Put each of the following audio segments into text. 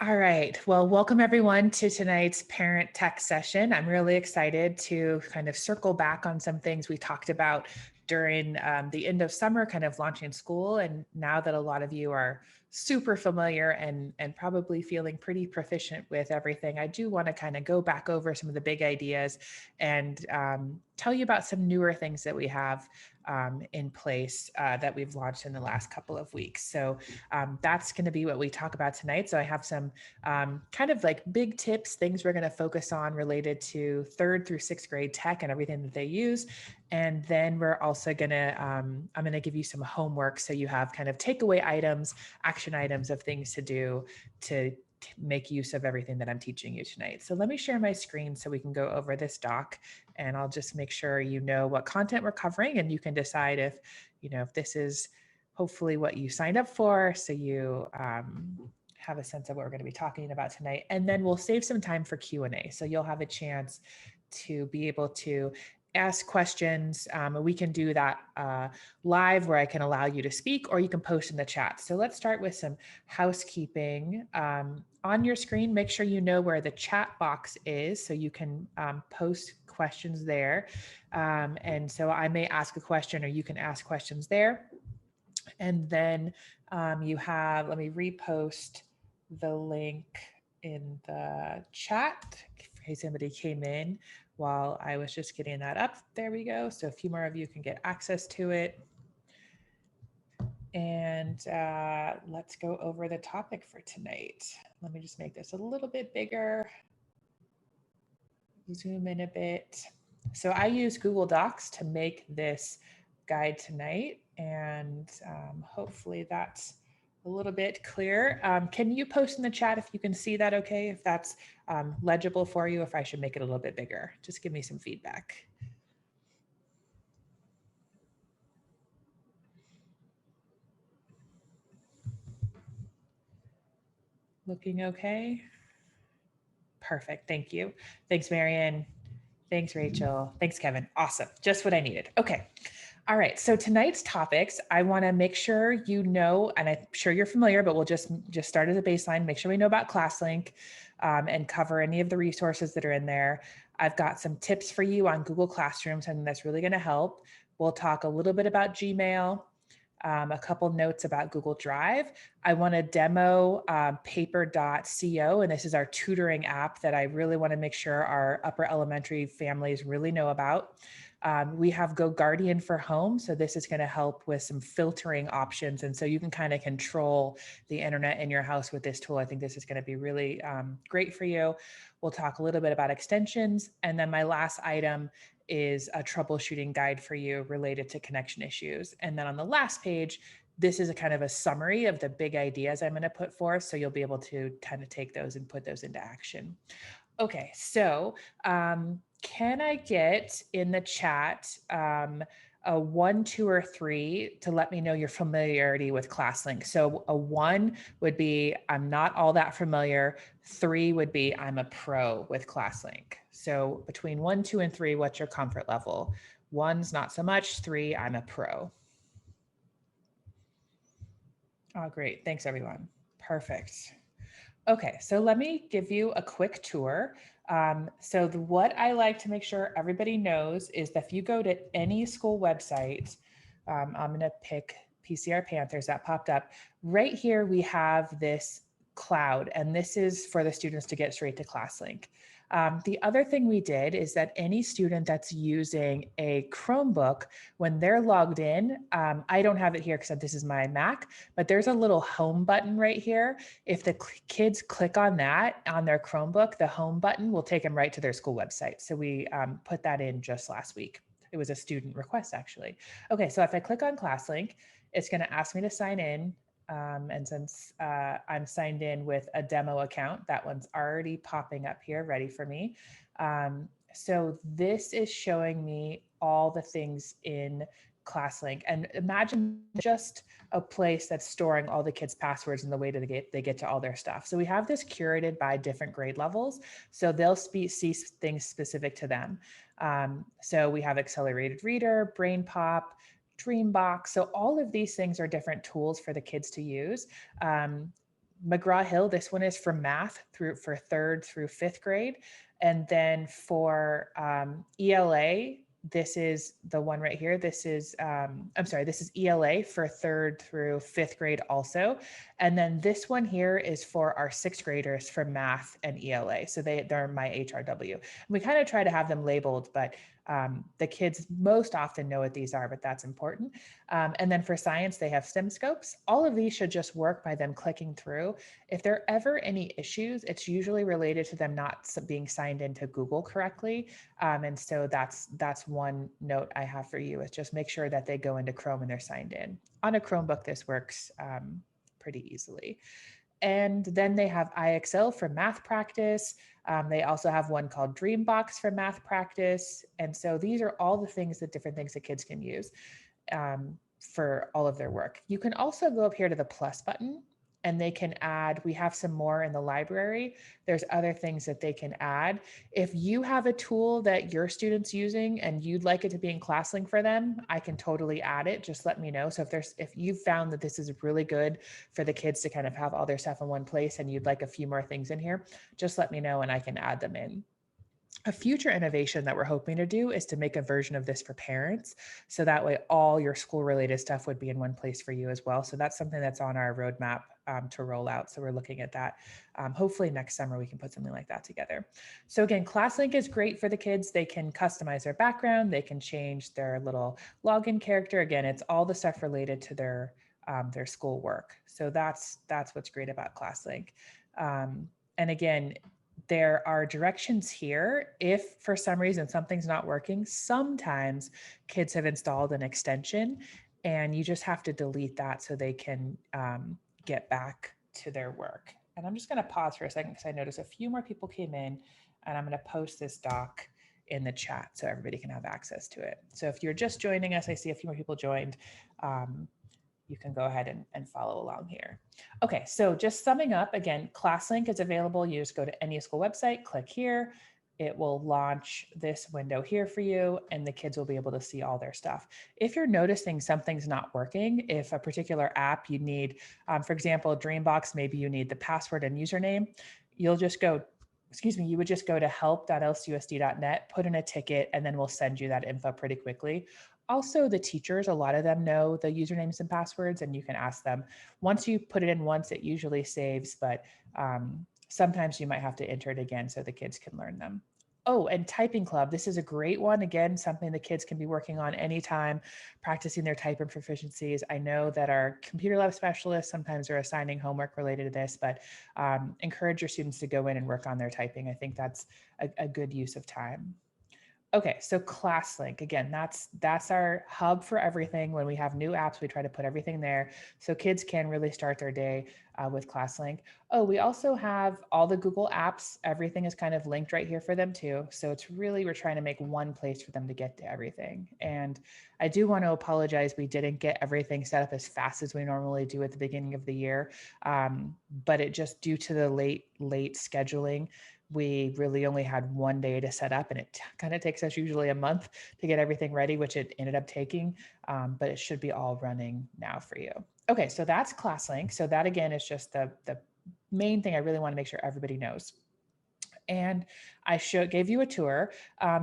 All right. Well, welcome everyone to tonight's parent tech session. I'm really excited to kind of circle back on some things we talked about during the end of summer, kind of launching school. And now that a lot of you are super familiar and probably feeling pretty proficient with everything, I do want to kind of go back over some of the big ideas and tell you about some newer things that we have in place that we've launched in the last couple of weeks. So that's going to be what we talk about tonight. So I have some kind of like big tips, things we're going to focus on related to 3rd through 6th grade tech and everything that they use. And then we're also going to, I'm going to give you some homework. So you have kind of takeaway items, action items of things to do to make use of everything that I'm teaching you tonight. So let me share my screen so we can go over this doc, and I'll just make sure you know what content we're covering, and you can decide if, if this is hopefully what you signed up for, so you have a sense of what we're going to be talking about tonight. And then we'll save some time for Q&A. So you'll have a chance to be able to ask questions. We can do that live where I can allow you to speak, or you can post in the chat. So let's start with some housekeeping. On your screen, make sure you know where the chat box is so you can post questions there. And so I may ask a question or you can ask questions there. And then you have, let me repost the link in the chat in case somebody came in while I was just getting that up. There we go. So a few more of you can get access to it. And let's go over the topic for tonight. Let me just make this a little bit bigger. Zoom in a bit. So I use Google Docs to make this guide tonight, and hopefully that's a little bit clear. Can you post in the chat if you can see that okay, if that's legible for you, if I should make it a little bit bigger? Just give me some feedback. Looking okay? Perfect, thank you. Thanks, Marian. Thanks, Rachel. Thanks, Kevin. Awesome, just what I needed. Okay. All right, so tonight's topics, I want to make sure you know, and I'm sure you're familiar, but we'll just start as a baseline, make sure we know about ClassLink and cover any of the resources that are in there. I've got some tips for you on Google Classroom, something that's really going to help. We'll talk a little bit about Gmail, a couple notes about Google Drive. I want to demo paper.co, and this is our tutoring app that I really want to make sure our upper elementary families really know about. We have GoGuardian for home. So this is going to help with some filtering options. And so you can kind of control the internet in your house with this tool. I think this is going to be really great for you. We'll talk a little bit about extensions. And then my last item is a troubleshooting guide for you related to connection issues. And then on the last page, this is a kind of a summary of the big ideas I'm going to put forth. So you'll be able to kind of take those and put those into action. Okay, so can I get in the chat a 1, 2, or 3 to let me know your familiarity with ClassLink? So a 1 would be, I'm not all that familiar. 3 would be, I'm a pro with ClassLink. So between 1, 2, and 3, what's your comfort level? 1's not so much, 3, I'm a pro. Oh, great, thanks everyone. Perfect. Okay, so let me give you a quick tour. What I like to make sure everybody knows is that if you go to any school website, I'm going to pick PCR Panthers, that popped up. Right here, we have this cloud, and this is for the students to get straight to ClassLink. The other thing we did is that any student that's using a Chromebook, when they're logged in, I don't have it here because this is my Mac, but there's a little home button right here. If the kids click on that on their Chromebook, the home button will take them right to their school website. So we put that in just last week. It was a student request actually. Okay, so if I click on ClassLink, it's going to ask me to sign in. And since I'm signed in with a demo account, that one's already popping up here, ready for me. So this is showing me all the things in ClassLink, and imagine just a place that's storing all the kids' passwords and the way that they get to all their stuff. So we have this curated by different grade levels, so they'll see things specific to them. So we have Accelerated Reader, Brain Pop, Dreambox. So all of these things are different tools for the kids to use. McGraw-Hill, this one is for math for 3rd through 5th grade. And then for ELA, this is the one right here. This is, I'm sorry, this is ELA for 3rd through 5th grade also. And then this one here is for our 6th graders for math and ELA. So they're my HRW. And we kind of try to have them labeled, but the kids most often know what these are, but that's important. And then for science, they have STEM scopes. All of these should just work by them clicking through. If there are ever any issues, it's usually related to them not being signed into Google correctly. And so that's one note I have for you, is just make sure that they go into Chrome and they're signed in. On a Chromebook, this works pretty easily. And then they have IXL for math practice. They also have one called Dreambox for math practice. And so these are all the things, the different things that kids can use for all of their work. You can also go up here to the plus button and they can add, we have some more in the library. There's other things that they can add. If you have a tool that your student's using and you'd like it to be in ClassLink for them, I can totally add it. Just let me know. So if you've found that this is really good for the kids to kind of have all their stuff in one place and you'd like a few more things in here, just let me know and I can add them in. A future innovation that we're hoping to do is to make a version of this for parents. So that way all your school related stuff would be in one place for you as well. So that's something that's on our roadmap to roll out. So we're looking at that. Hopefully next summer we can put something like that together. So again, ClassLink is great for the kids. They can customize their background. They can change their little login character. Again, it's all the stuff related to their school work. So that's what's great about ClassLink. And again, there are directions here. If for some reason something's not working, sometimes kids have installed an extension and you just have to delete that so they can get back to their work. And I'm just going to pause for a second because I noticed a few more people came in and I'm going to post this doc in the chat so everybody can have access to it. So if you're just joining us, I see a few more people joined. You can go ahead and follow along here. Okay, so just summing up, again, ClassLink is available. You just go to any school website, click here. It will launch this window here for you and the kids will be able to see all their stuff. If you're noticing something's not working, if a particular app you need, for example, Dreambox, maybe you need the password and username, you'll just go, you would just go to help.lcusd.net, put in a ticket, and then we'll send you that info pretty quickly. Also, the teachers, a lot of them know the usernames and passwords, and you can ask them. Once you put it in once, it usually saves, but sometimes you might have to enter it again so the kids can learn them. Oh, and Typing Club. This is a great one. Again, something the kids can be working on anytime, practicing their typing proficiencies. I know that our computer lab specialists sometimes are assigning homework related to this, but encourage your students to go in and work on their typing. I think that's a good use of time. Okay, so ClassLink, again, that's our hub for everything. When we have new apps, we try to put everything there so kids can really start their day with ClassLink. Oh, we also have all the Google apps. Everything is kind of linked right here for them too. So it's really, we're trying to make one place for them to get to everything. And I do want to apologize. We didn't get everything set up as fast as we normally do at the beginning of the year. But it just due to the late scheduling, we really only had one day to set up and it kind of takes us usually a month to get everything ready, which it ended up taking, but it should be all running now for you. Okay, so that's ClassLink. So that again is just the main thing I really want to make sure everybody knows. And I gave you a tour.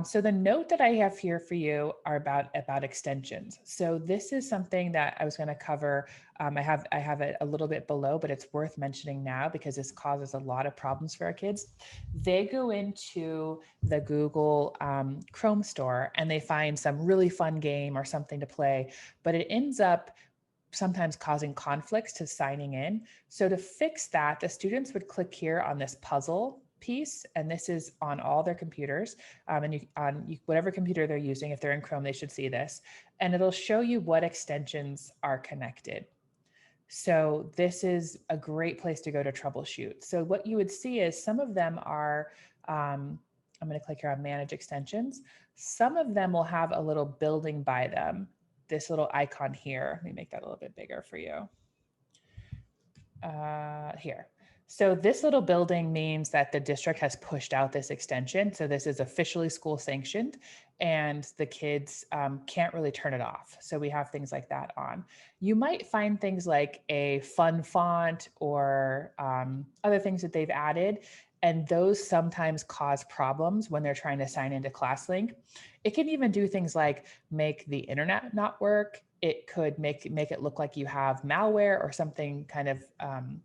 So the note that I have here for you are about extensions. So this is something that I was going to cover. I have it a little bit below, but it's worth mentioning now because this causes a lot of problems for our kids. They go into the Google Chrome store and they find some really fun game or something to play, but it ends up sometimes causing conflicts to signing in. So to fix that, the students would click here on this puzzle piece, and this is on all their computers, and whatever computer they're using. If they're in Chrome, they should see this, and it'll show you what extensions are connected. So this is a great place to go to troubleshoot. So what you would see is some of them are, I'm going to click here on Manage Extensions. Some of them will have a little building by them, this little icon here. Let me make that a little bit bigger for you. Here. So this little building means that the district has pushed out this extension. So this is officially school sanctioned and the kids can't really turn it off. So we have things like that on. You might find things like a fun font or other things that they've added. And those sometimes cause problems when they're trying to sign into ClassLink. It can even do things like make the internet not work. It could make it look like you have malware or something kind of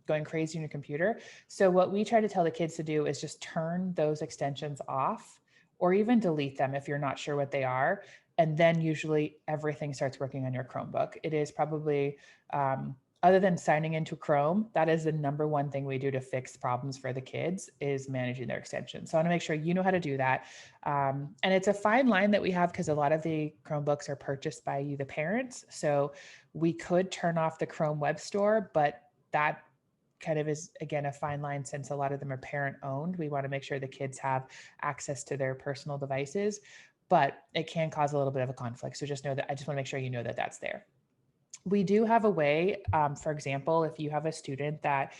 going crazy in your computer. So what we try to tell the kids to do is just turn those extensions off or even delete them if you're not sure what they are. And then usually everything starts working on your Chromebook. It is probably, other than signing into Chrome, that is the number one thing we do to fix problems for the kids is managing their extensions. So I want to make sure you know how to do that. And it's a fine line that we have because a lot of the Chromebooks are purchased by you, the parents. So we could turn off the Chrome Web Store, but that kind of is, again, a fine line since a lot of them are parent owned. We want to make sure the kids have access to their personal devices, but it can cause a little bit of a conflict. So just know that I just want to make sure you know that that's there. We do have a way, for example, if you have a student that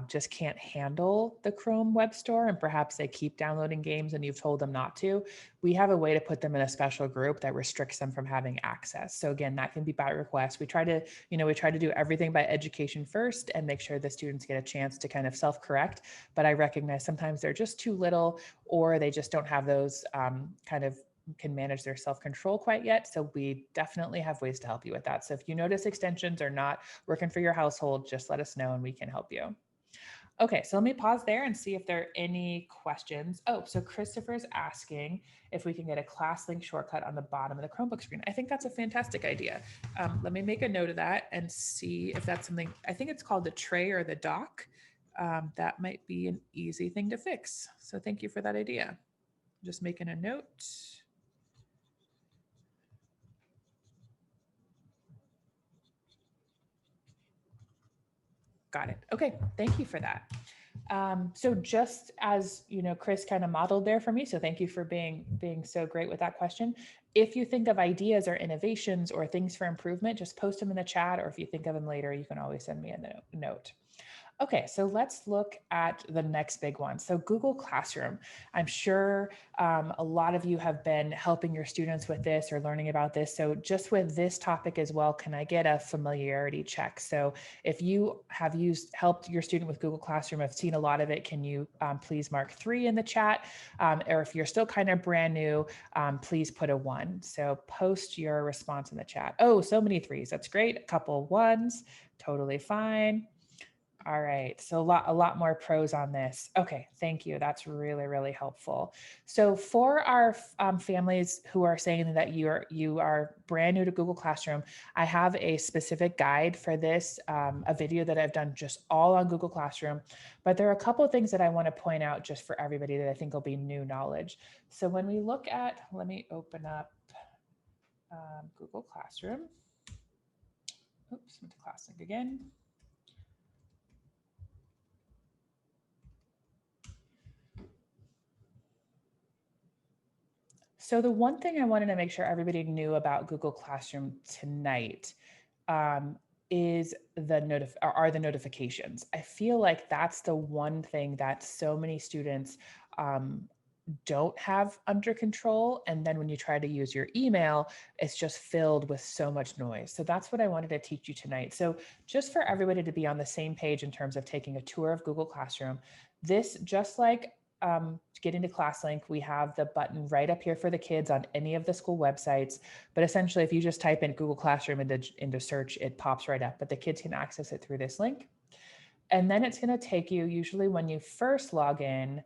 just can't handle the Chrome Web Store and perhaps they keep downloading games and you've told them not to, we have a way to put them in a special group that restricts them from having access. So again, that can be by request. We try to, we try to do everything by education first and make sure the students get a chance to kind of self-correct. But I recognize sometimes they're just too little or they just don't have those kind of can manage their self-control quite yet. So we definitely have ways to help you with that. So if you notice extensions are not working for your household, just let us know and we can help you. Okay, so let me pause there and see if there are any questions. Oh, so Christopher's asking if we can get a ClassLink shortcut on the bottom of the Chromebook screen. I think that's a fantastic idea. Let me make a note of that and see if that's something, I think it's called the tray or the dock. That might be an easy thing to fix. So thank you for that idea. Just making a note. Got it. Okay, thank you for that. So just as Chris kind of modeled there for me, so thank you for being so great with that question. If you think of ideas or innovations or things for improvement, just post them in the chat, or if you think of them later, you can always send me a note. Okay, so let's look at the next big one. So Google Classroom. I'm sure a lot of you have been helping your students with this or learning about this. So just with this topic as well, can I get a familiarity check? So if you have helped your student with Google Classroom, I've seen a lot of it, can you please mark 3 in the chat? Or if you're still kind of brand new, please put a 1. So post your response in the chat. Oh, so many 3s, that's great. A couple 1s, totally fine. All right, so a lot more pros on this. Okay, thank you. That's really, really helpful. So for our families who are saying that you are brand new to Google Classroom, I have a specific guide for this, a video that I've done just all on Google Classroom. But there are a couple of things that I want to point out just for everybody that I think will be new knowledge. So when we look at, let me open up Google Classroom. Oops, went to ClassLink again. So the one thing I wanted to make sure everybody knew about Google Classroom tonight is are the notifications. I feel like that's the one thing that so many students don't have under control. And then when you try to use your email, it's just filled with so much noise. So that's what I wanted to teach you tonight. So just for everybody to be on the same page in terms of taking a tour of Google Classroom, this just like getting to ClassLink, we have the button right up here for the kids on any of the school websites. But essentially, if you just type in Google Classroom into search, it pops right up, but the kids can access it through this link. And then it's going to take you, usually when you first log in,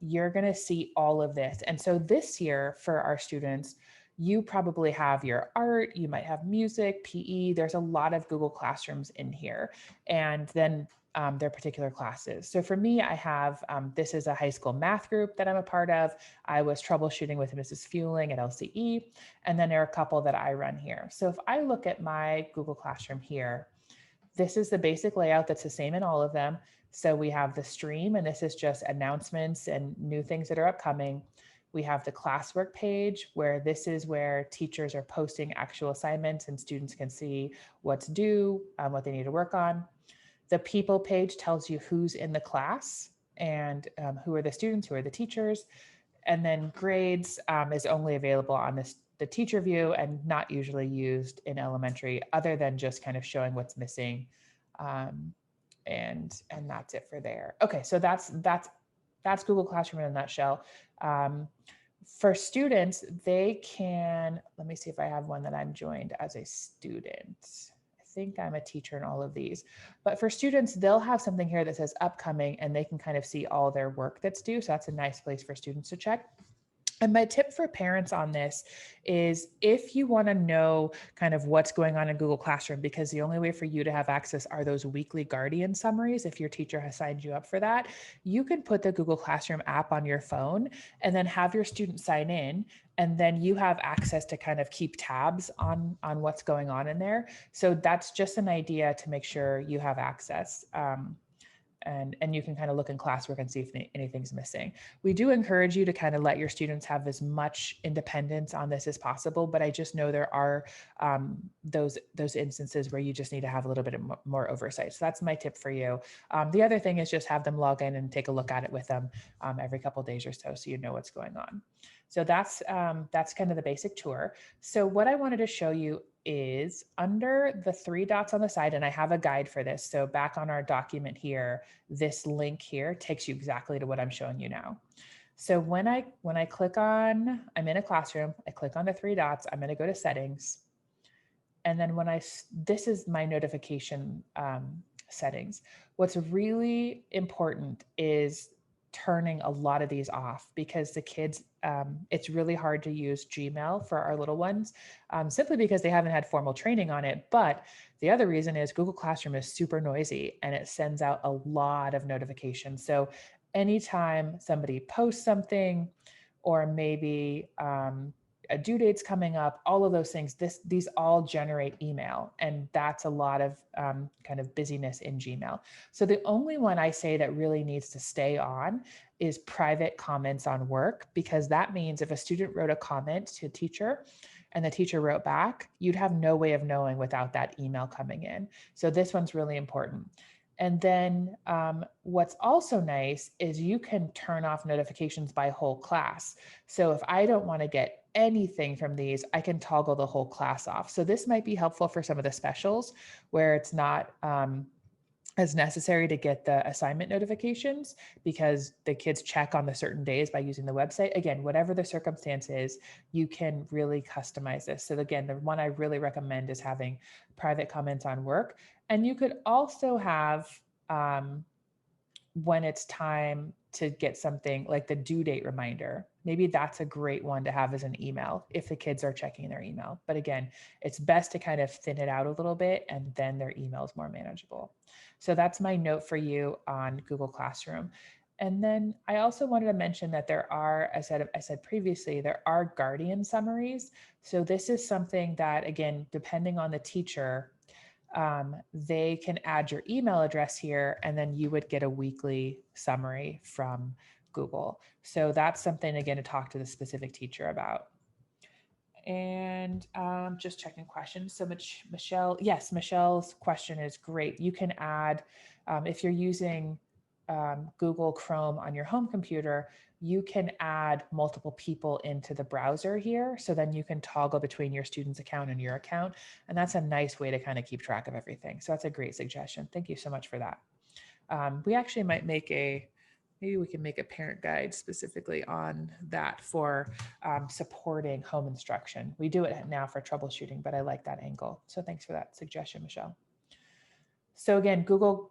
you're going to see all of this. And so this year for our students, you probably have your art, you might have music, PE, there's a lot of Google Classrooms in here. And then their particular classes. So for me, I have, this is a high school math group that I'm a part of. I was troubleshooting with Mrs. Fueling at LCE, and then there are a couple that I run here. So if I look at my Google Classroom here, this is the basic layout that's the same in all of them. So we have the stream, and this is just announcements and new things that are upcoming. We have the classwork page, where this is where teachers are posting actual assignments and students can see what's due, what they need to work on. The people page tells you who's in the class and who are the students, who are the teachers. And then grades is only available on the teacher view and not usually used in elementary, other than just kind of showing what's missing. And that's it for there. Okay, so that's Google Classroom in a nutshell. For students, they can, let me see if I have one that I'm joined as a student. I think I'm a teacher in all of these, but for students, they'll have something here that says upcoming, and they can kind of see all their work that's due. So that's a nice place for students to check. And my tip for parents on this is, if you want to know kind of what's going on in Google Classroom, because the only way for you to have access are those weekly Guardian summaries, if your teacher has signed you up for that, you can put the Google Classroom app on your phone and then have your student sign in, and then you have access to kind of keep tabs on what's going on in there. So that's just an idea to make sure you have access. And you can kind of look in classwork and see if anything's missing. We do encourage you to kind of let your students have as much independence on this as possible, but I just know there are those instances where you just need to have a little bit more oversight. So that's my tip for you. The other thing is just have them log in and take a look at it with them every couple of days or so you know what's going on. So that's kind of the basic tour. So what I wanted to show you is under the 3 dots on the side, and I have a guide for this. So back on our document here, this link here takes you exactly to what I'm showing you now. So when I click on, I'm in a classroom, I click on the 3 dots, I'm going to go to settings. And then this is my notification settings. What's really important is turning a lot of these off, because the kids, it's really hard to use Gmail for our little ones, simply because they haven't had formal training on it. But the other reason is Google Classroom is super noisy and it sends out a lot of notifications. So anytime somebody posts something, or maybe a due date's coming up, all of those things, these all generate email, and that's a lot of kind of busyness in Gmail. So the only one I say that really needs to stay on is private comments on work, because that means if a student wrote a comment to a teacher and the teacher wrote back, you'd have no way of knowing without that email coming in. So this one's really important. And then what's also nice is you can turn off notifications by whole class. So if I don't want to get anything from these, I can toggle the whole class off. So this might be helpful for some of the specials where it's not as necessary to get the assignment notifications, because the kids check on the certain days by using the website. Again, whatever the circumstance is, you can really customize this. So again, the one I really recommend is having private comments on work. And you could also have when it's time to get something like the due date reminder. Maybe that's a great one to have as an email if the kids are checking their email. But again, it's best to kind of thin it out a little bit, and then their email is more manageable. So that's my note for you on Google Classroom. And then I also wanted to mention that there are, as I said previously, there are Guardian summaries. So this is something that, again, depending on the teacher, they can add your email address here, and then you would get a weekly summary from Google. So that's something, again, to talk to the specific teacher about. And just checking questions. So Michelle, yes, Michelle's question is great. You can add, if you're using Google Chrome on your home computer, you can add multiple people into the browser here. So then you can toggle between your student's account and your account. And that's a nice way to kind of keep track of everything. So that's a great suggestion. Thank you so much for that. We actually might make maybe we can make a parent guide specifically on that for supporting home instruction. We do it now for troubleshooting, but I like that angle. So thanks for that suggestion, Michelle. So again, Google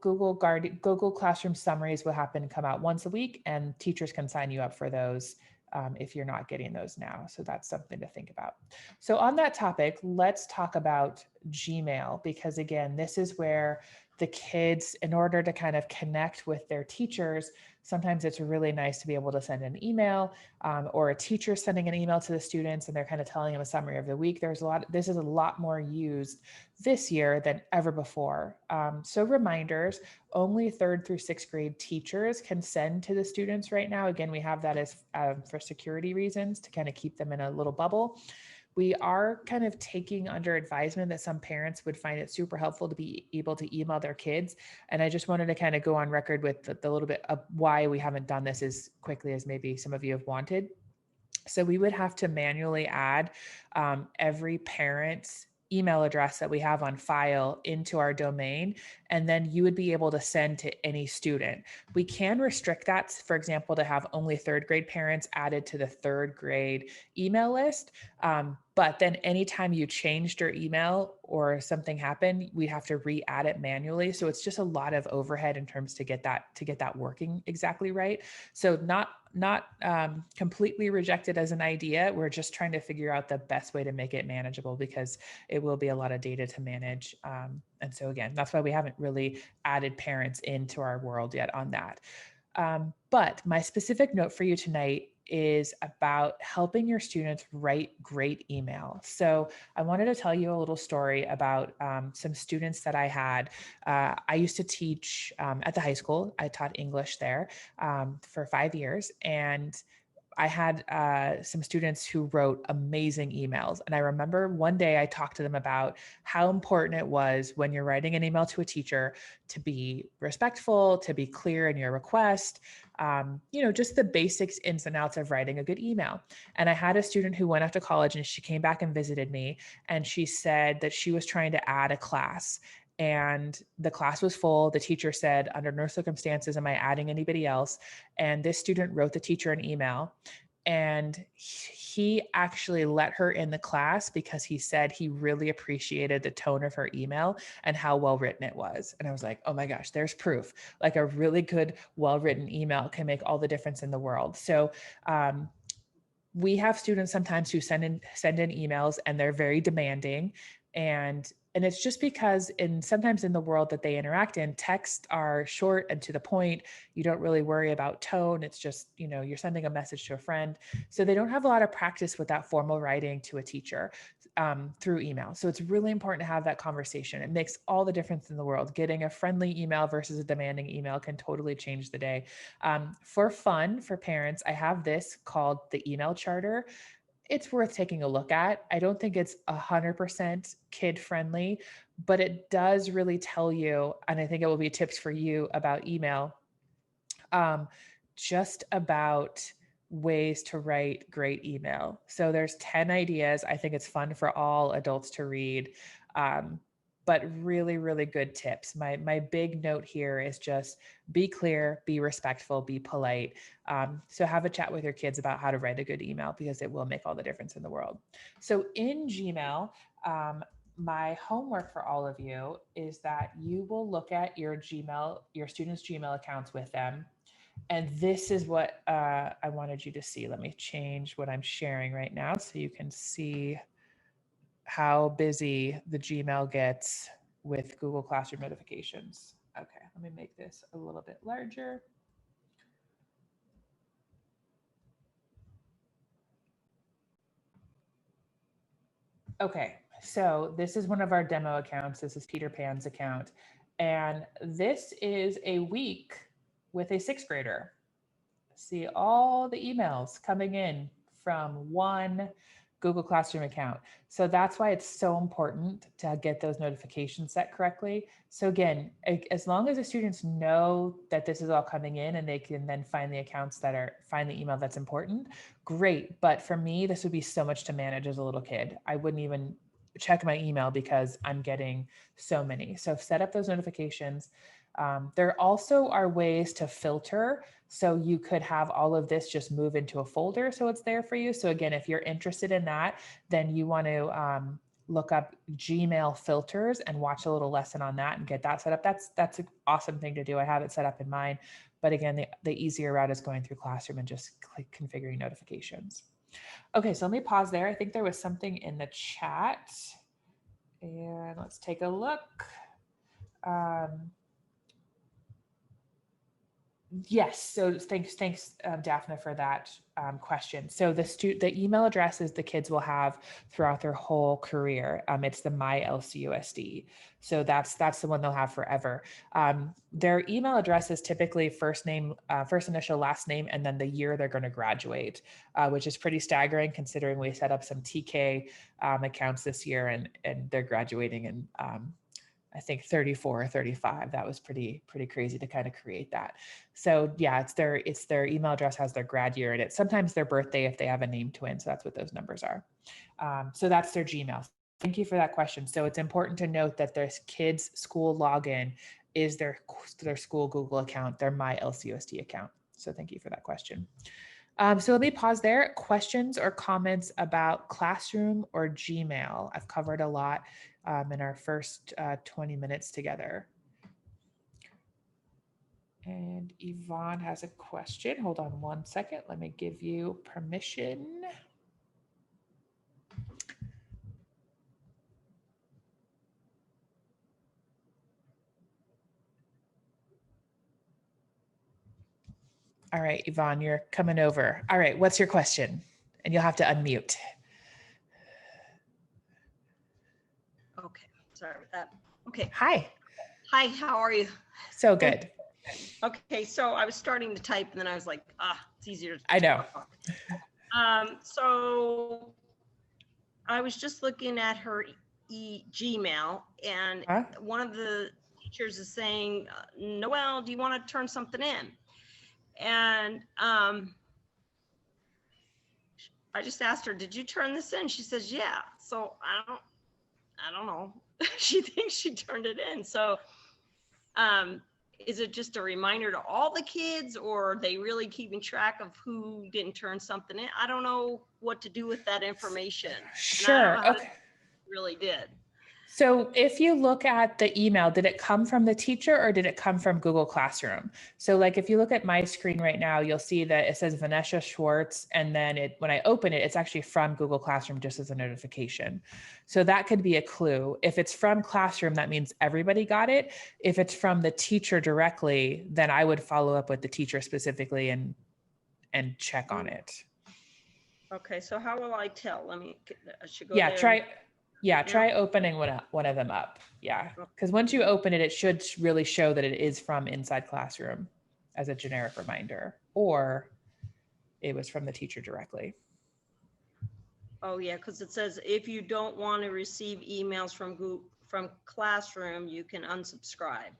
Classroom summaries will come out once a week, and teachers can sign you up for those if you're not getting those now. So that's something to think about. So on that topic, let's talk about Gmail, because again, this is where the kids, in order to kind of connect with their teachers, sometimes it's really nice to be able to send an email, or a teacher sending an email to the students and they're kind of telling them a summary of the week. This is a lot more used this year than ever before. So reminders, only 3rd through 6th grade teachers can send to the students right now. Again, we have that as for security reasons, to kind of keep them in a little bubble. We are kind of taking under advisement that some parents would find it super helpful to be able to email their kids. And I just wanted to kind of go on record with the little bit of why we haven't done this as quickly as maybe some of you have wanted. So we would have to manually add every parent's email address that we have on file into our domain, and then you would be able to send to any student. We can restrict that, for example, to have only third grade parents added to the third grade email list. But then anytime you changed your email or something happened, we'd have to re-add it manually. So it's just a lot of overhead in terms to get that working exactly right. So not completely rejected as an idea. We're just trying to figure out the best way to make it manageable, because it will be a lot of data to manage. And so again, that's why we haven't really added parents into our world yet on that. But my specific note for you tonight is about helping your students write great email. So I wanted to tell you a little story about some students that I had. I used to teach at the high school. I taught English there for 5 years, and I had some students who wrote amazing emails. And I remember one day I talked to them about how important it was when you're writing an email to a teacher to be respectful, to be clear in your request, just the basics, ins and outs of writing a good email. And I had a student who went off to college, and she came back and visited me, and she said that she was trying to add a class. And the class was full. The teacher said, under no circumstances am I adding anybody else. And this student wrote the teacher an email, and he actually let her in the class because he said he really appreciated the tone of her email and how well written it was. And I was like, oh my gosh, there's proof. Like, a really good, well-written email can make all the difference in the world. So we have students sometimes who send in emails, and they're very demanding, and it's just because sometimes in the world that they interact in, texts are short and to the point. You don't really worry about tone. It's just, you're sending a message to a friend. So they don't have a lot of practice with that formal writing to a teacher through email. So it's really important to have that conversation. It makes all the difference in the world. Getting a friendly email versus a demanding email can totally change the day. For fun, for parents, I have this called the email charter. It's worth taking a look at. I don't think it's 100% kid friendly, but it does really tell you, and I think it will be tips for you about email, just about ways to write great email. So there's 10 ideas. I think it's fun for all adults to read. But really, really good tips. My big note here is just be clear, be respectful, be polite. So have a chat with your kids about how to write a good email, because it will make all the difference in the world. So in Gmail, my homework for all of you is that you will look at your students' Gmail accounts with them. And this is what I wanted you to see. Let me change what I'm sharing right now so you can see how busy the Gmail gets with Google Classroom notifications. Okay, let me make this a little bit larger. Okay, so this is one of our demo accounts. This is Peter Pan's account. And this is a week with a 6th grader. See all the emails coming in from one Google Classroom account. So that's why it's so important to get those notifications set correctly. So again, as long as the students know that this is all coming in and they can then find the email that's important, great. But for me, this would be so much to manage as a little kid. I wouldn't even check my email because I'm getting so many. So set up those notifications. There also are ways to filter. So you could have all of this just move into a folder so it's there for you. So again, if you're interested in that, then you want to look up Gmail filters and watch a little lesson on that and get that set up. That's an awesome thing to do. I have it set up in mine. But again, the easier route is going through Classroom and just configuring notifications. Okay, so let me pause there. I think there was something in the chat. And let's take a look. Yes. So thanks, Daphne, for that question. So the email addresses the kids will have throughout their whole career. It's the My LCUSD. So that's the one they'll have forever. Their email address is typically first name, first initial, last name, and then the year they're going to graduate, which is pretty staggering considering we set up some TK accounts this year, and they're graduating in I think 34 or 35. That was pretty crazy to kind of create that. So yeah, it's their email address has their grad year in it. Sometimes their birthday if they have a name twin. So that's what those numbers are. So that's their Gmail. Thank you for that question. So it's important to note that their kids' school login is their school Google account, their My LCUSD account. So thank you for that question. So let me pause there. Questions or comments about Classroom or Gmail? I've covered a lot in our first 20 minutes together. And Yvonne has a question. Hold on one second. Let me give you permission. All right, Yvonne, you're coming over. All right, what's your question? And you'll have to unmute. Okay, sorry about that. Okay. Hi. Hi, how are you? So good. Okay, so I was starting to type and then I was like, it's easier to I know. talk. So I was just looking at her Gmail, and one of the teachers is saying, Noelle, do you want to turn something in? And I just asked her, did you turn this in? She says, yeah. So I don't know. She thinks she turned it in. So is it just a reminder to all the kids, or are they really keeping track of who didn't turn something in? I don't know what to do with that information. Sure. Okay. Really did. So if you look at the email, did it come from the teacher or did it come from Google Classroom? So like if you look at my screen right now, you'll see that it says Vanessa Schwartz, and then when I open it, it's actually from Google Classroom just as a notification. So that could be a clue. If it's from Classroom, that means everybody got it. If it's from the teacher directly, then I would follow up with the teacher specifically and check on it. Okay, so how will I tell? I should go there. Try opening one of them up. Yeah, because once you open it, it should really show that it is from inside Classroom as a generic reminder, or it was from the teacher directly. Oh yeah, because it says if you don't want to receive emails from Classroom, you can unsubscribe.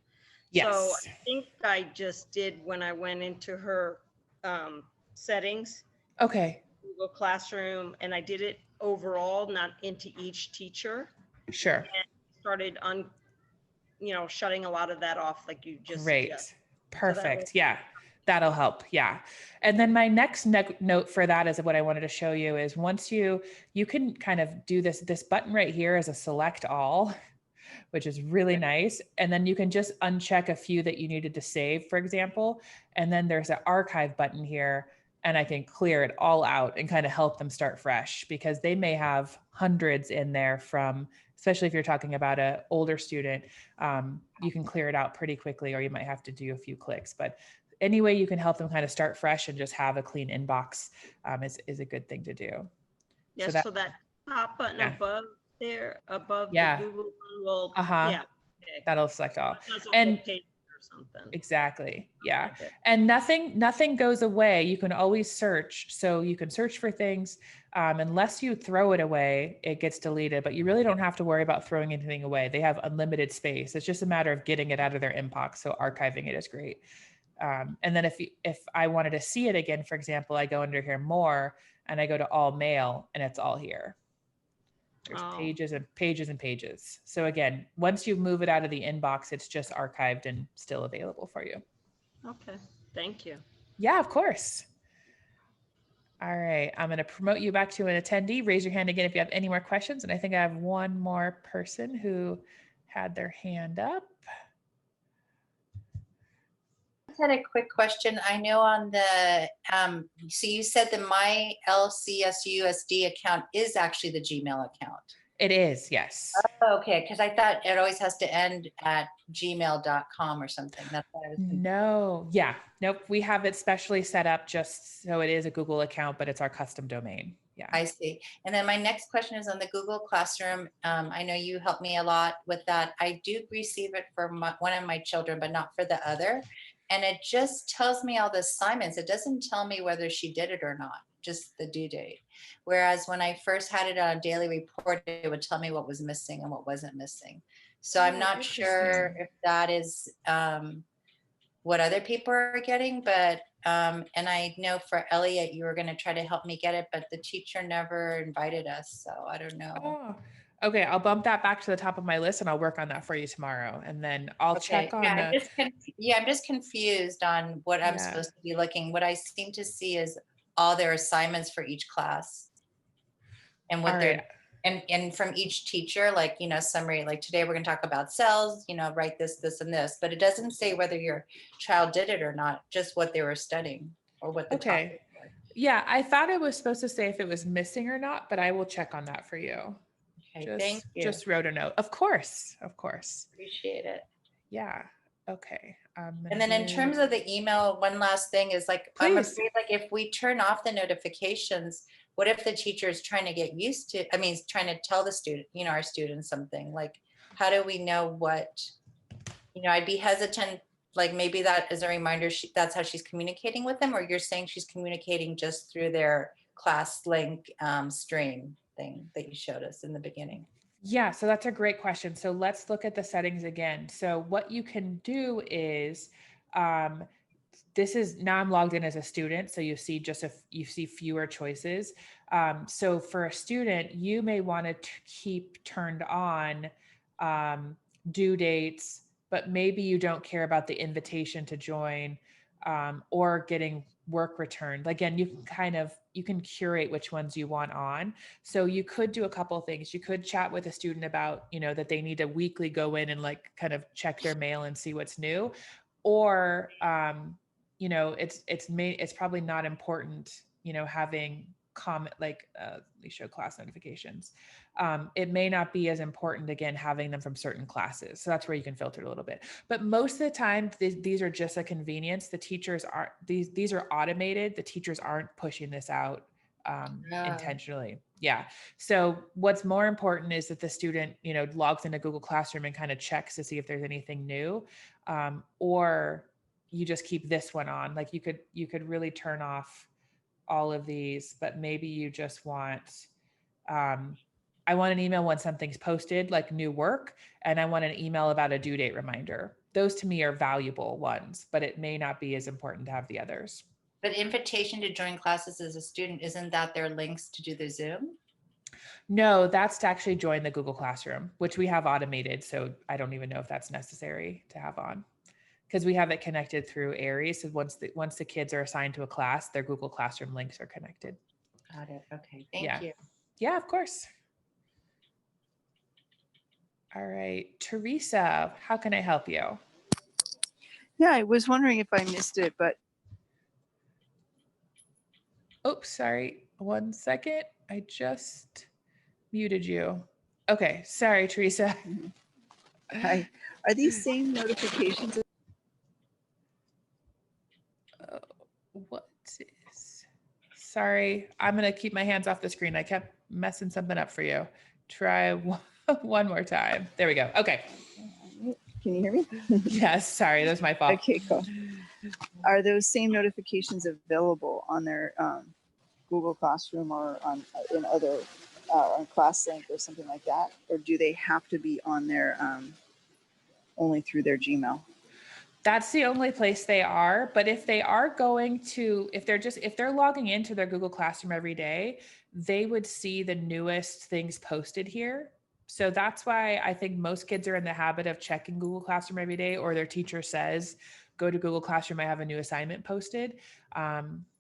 Yes. So I think I just did when I went into her settings. Okay. Google Classroom, and I did it overall, not into each teacher. Sure. And started shutting a lot of that off, like you just suggested. Perfect. So that'll help. Yeah. And then my next note for that is what I wanted to show you is once you can kind of do this button right here as a select all, which is really nice. And then you can just uncheck a few that you needed to save, for example. And then there's an archive button here, and I can clear it all out and kind of help them start fresh, because they may have hundreds in there from, especially if you're talking about an older student, you can clear it out pretty quickly, or you might have to do a few clicks. But any way you can help them kind of start fresh and just have a clean inbox is a good thing to do. Yes, so that top button above there, above the Google one will, that'll select all. And something. Exactly. Yeah. Okay. And nothing goes away. You can always search. So you can search for things. Unless you throw it away, it gets deleted, but you really don't have to worry about throwing anything away. They have unlimited space. It's just a matter of getting it out of their inbox. So archiving it is great. And then if I wanted to see it again, for example, I go under here more and I go to all mail and it's all here. There's pages and pages and pages. So again, once you move it out of the inbox, it's just archived and still available for you. Okay, thank you. Yeah, of course. All right, I'm going to promote you back to an attendee. Raise your hand again if you have any more questions. And I think I have one more person who had their hand up. I had a quick question. I know on the, so you said the My LCSUSD account is actually the Gmail account. It is, yes. Oh, okay, because I thought it always has to end at gmail.com or something. That's why I was confused. No, yeah, nope. We have it specially set up just so it is a Google account, but it's our custom domain. Yeah. I see. And then my next question is on the Google Classroom. I know you helped me a lot with that. I do receive it for one of my children, but not for the other. And it just tells me all the assignments. It doesn't tell me whether she did it or not, just the due date. Whereas when I first had it on daily report, it would tell me what was missing and what wasn't missing. So I'm not sure if that is what other people are getting, but and I know for Elliot, you were going to try to help me get it, but the teacher never invited us, so I don't know. Oh, okay. I'll bump that back to the top of my list and I'll work on that for you tomorrow. And then I'll check on I'm just confused on what I'm supposed to be looking. What I seem to see is all their assignments for each class and what they're and from each teacher, like, you know, summary, like today we're going to talk about cells, you know, write this, this, and this, but it doesn't say whether your child did it or not, just what they were studying or what the topic was. Yeah, I thought it was supposed to say if it was missing or not, but I will check on that for you. Okay, thank you. Just wrote a note. Of course. Appreciate it. Yeah. Okay. And then in terms of the email, one last thing is like, I'm afraid like if we turn off the notifications, what if the teacher is trying to get used to, I mean, trying to tell the student, you know, our students something, like, how do we know what, you know, I'd be hesitant, like maybe that is a reminder, that's how she's communicating with them, or you're saying she's communicating just through their class link stream thing that you showed us in the beginning? Yeah, so that's a great question. So let's look at the settings again. So what you can do is, this is now I'm logged in as a student. So you see you see fewer choices. So for a student, you may want to keep turned on due dates, but maybe you don't care about the invitation to join or getting work returned. Again, you can curate which ones you want on. So you could do a couple of things. You could chat with a student about, you know, that they need to weekly go in and like kind of check their mail and see what's new, or you know, it's probably not important, you know, having comment like we show class notifications. It may not be as important, again, having them from certain classes. So that's where you can filter it a little bit. But most of the time, these are just a convenience. The teachers are, these are automated. The teachers aren't pushing this out intentionally. Yeah. So what's more important is that the student, you know, logs into Google Classroom and kind of checks to see if there's anything new, or you just keep this one on. Like you could really turn off all of these, but maybe you just want, I want an email when something's posted, like new work, and I want an email about a due date reminder. Those to me are valuable ones, but it may not be as important to have the others. But invitation to join classes as a student, isn't that their links to do the Zoom? No, that's to actually join the Google Classroom, which we have automated. So I don't even know if that's necessary to have on, because we have it connected through Aries. So once the kids are assigned to a class, their Google Classroom links are connected. Got it. Okay. Thank you. Yeah, of course. All right, Teresa, how can I help you? Yeah, I was wondering if I missed it, but. Oops, sorry. 1 second. I just muted you. Okay, sorry, Teresa. Hi. Are these same notifications? What is? Sorry, I'm gonna keep my hands off the screen. I kept messing something up for you. Try one more time. There we go. Okay. Can you hear me? Yes, sorry, that was my fault. Okay, cool. Are those same notifications available on their Google Classroom or in other on ClassLink or something like that, or do they have to be on their only through their Gmail? That's the only place they are. But if they are going to, if they're logging into their Google Classroom every day, they would see the newest things posted here. So that's why I think most kids are in the habit of checking Google Classroom every day, or their teacher says, go to Google Classroom, I have a new assignment posted.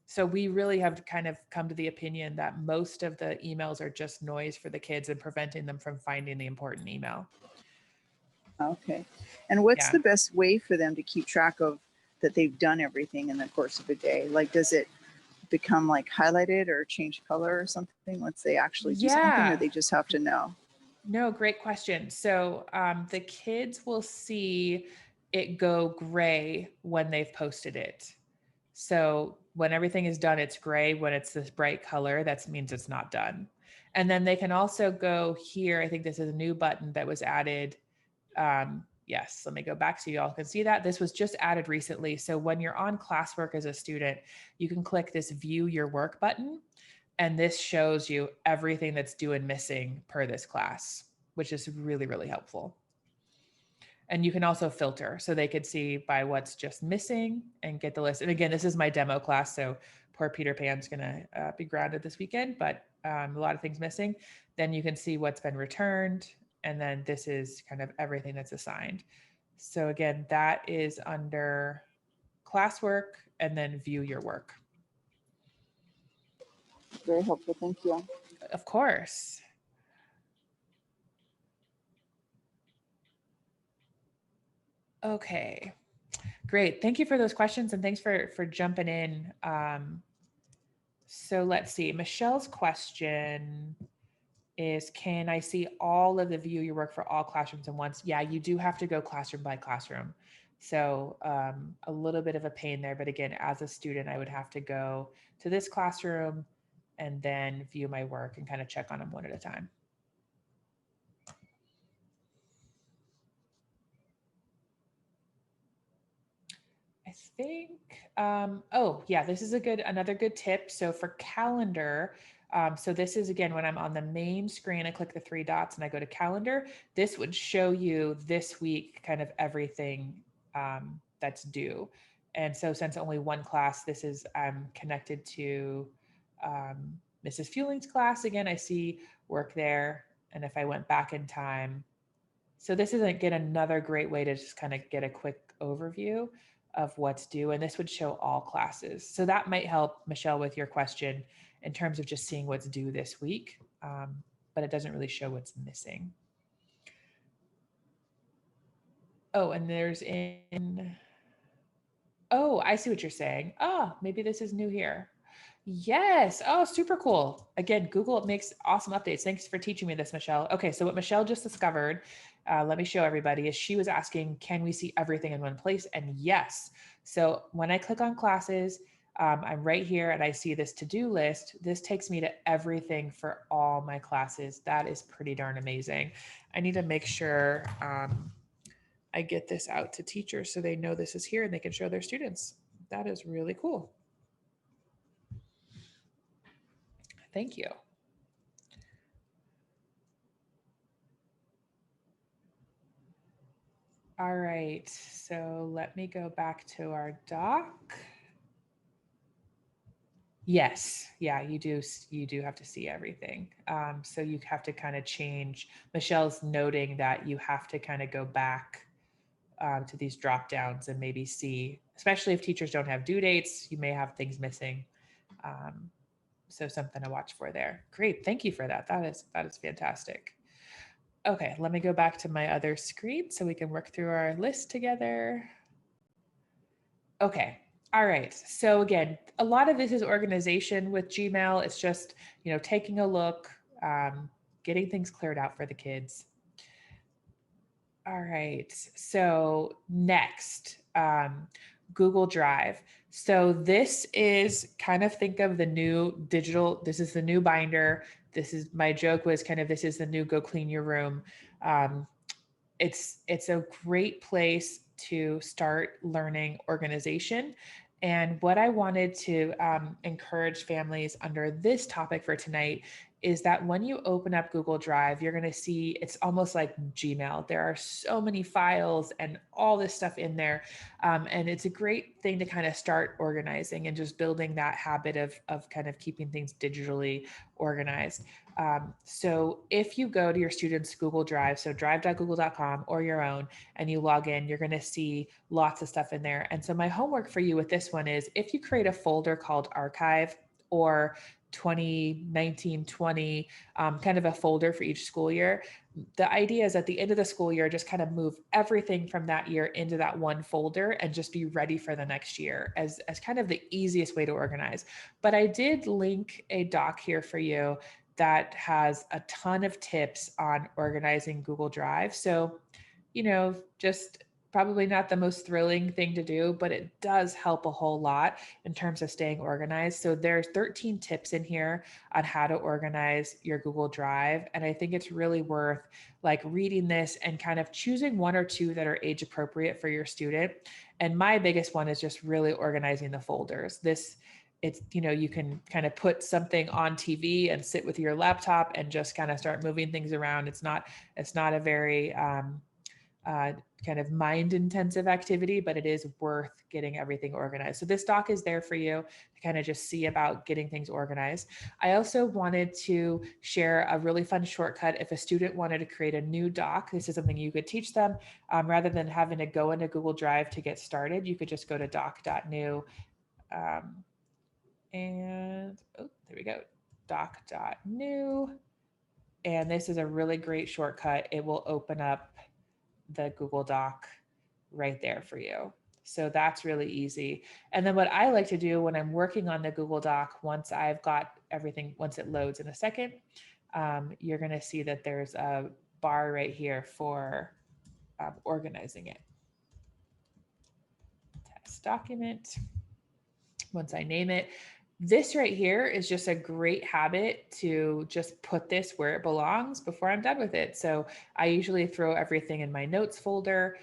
So we really have kind of come to the opinion that most of the emails are just noise for the kids and preventing them from finding the important email. Okay. And what's the best way for them to keep track of that they've done everything in the course of a day? Like, does it become like highlighted or change color or something once they actually do something, or they just have to know? No, great question. So the kids will see it go gray when they've posted it. So when everything is done, it's gray. When it's this bright color, that means it's not done. And then they can also go here. I think this is a new button that was added. Yes, let me go back so you all can see that. This was just added recently. So when you're on classwork as a student, you can click this view your work button. And this shows you everything that's due and missing per this class, which is really, really helpful. And you can also filter so they could see by what's just missing and get the list. And again, this is my demo class, so poor Peter Pan's gonna be grounded this weekend, but a lot of things missing. Then you can see what's been returned. And then this is kind of everything that's assigned. So again, that is under classwork and then view your work. Very helpful. Thank you. Of course. Okay, great. Thank you for those questions and thanks for jumping in. So let's see, Michelle's question is, can I see all of the view your work for all classrooms at once? Yeah, you do have to go classroom by classroom. So a little bit of a pain there, but again, as a student, I would have to go to this classroom and then view my work and kind of check on them one at a time. I think, oh yeah, this is another good tip. So for calendar, so this is again, when I'm on the main screen, I click the three dots and I go to calendar, this would show you this week, kind of everything that's due. And so since only one class, I'm connected to Mrs. Fewling's class. Again, I see work there. And if I went back in time, so this is again, another great way to just kind of get a quick overview of what's due. And this would show all classes. So that might help, Michelle, with your question in terms of just seeing what's due this week, but it doesn't really show what's missing. Oh, and oh, I see what you're saying. Oh, maybe this is new here. Yes. Oh, super cool. Again, Google makes awesome updates. Thanks for teaching me this, Michelle. Okay, so what Michelle just discovered, let me show everybody, is she was asking, can we see everything in one place? And yes. So when I click on classes, I'm right here and I see this to-do list. This takes me to everything for all my classes. That is pretty darn amazing. I need to make sure I get this out to teachers so they know this is here and they can show their students. That is really cool. Thank you. All right, so let me go back to our doc. Yes, yeah, you do have to see everything. So you have to kind of change. Michelle's noting that you have to kind of go back to these drop downs and maybe see, especially if teachers don't have due dates, you may have things missing. So something to watch for there. Great, thank you for that. That is fantastic. Okay, let me go back to my other screen so we can work through our list together. Okay, all right. So again, a lot of this is organization with Gmail. It's just, taking a look, getting things cleared out for the kids. All right, so next, Google Drive. So this is kind of, think of the new digital, this is the new binder. This is, my joke was kind of, this is the new go clean your room. It's a great place to start learning organization. And what I wanted to encourage families under this topic for tonight is that when you open up Google Drive, you're going to see it's almost like Gmail. There are so many files and all this stuff in there. And it's a great thing to kind of start organizing and just building that habit of kind of keeping things digitally organized. So if you go to your students' Google Drive, so drive.google.com or your own, and you log in, you're going to see lots of stuff in there. And so my homework for you with this one is, if you create a folder called archive or 2019-20, kind of a folder for each school year. The idea is at the end of the school year, just kind of move everything from that year into that one folder and just be ready for the next year as kind of the easiest way to organize. But I did link a doc here for you that has a ton of tips on organizing Google Drive. So, you know, just probably not the most thrilling thing to do, but it does help a whole lot in terms of staying organized. So there's 13 tips in here on how to organize your Google Drive. And I think it's really worth like reading this and kind of choosing one or two that are age appropriate for your student. And my biggest one is just really organizing the folders. It's, you know, you can kind of put something on TV and sit with your laptop and just kind of start moving things around. It's not a very kind of mind intensive activity, but it is worth getting everything organized. So this doc is there for you to kind of just see about getting things organized. I also wanted to share a really fun shortcut. If a student wanted to create a new doc, this is something you could teach them rather than having to go into Google Drive to get started. You could just go to doc.new and oh, there we go, doc.new. And this is a really great shortcut. It will open up the Google Doc right there for you. So that's really easy. And then what I like to do when I'm working on the Google Doc, once I've got everything, once it loads in a second, you're going to see that there's a bar right here for organizing it. Test document. Once I name it, this right here is just a great habit to just put this where it belongs before I'm done with it. So I usually throw everything in my notes folder.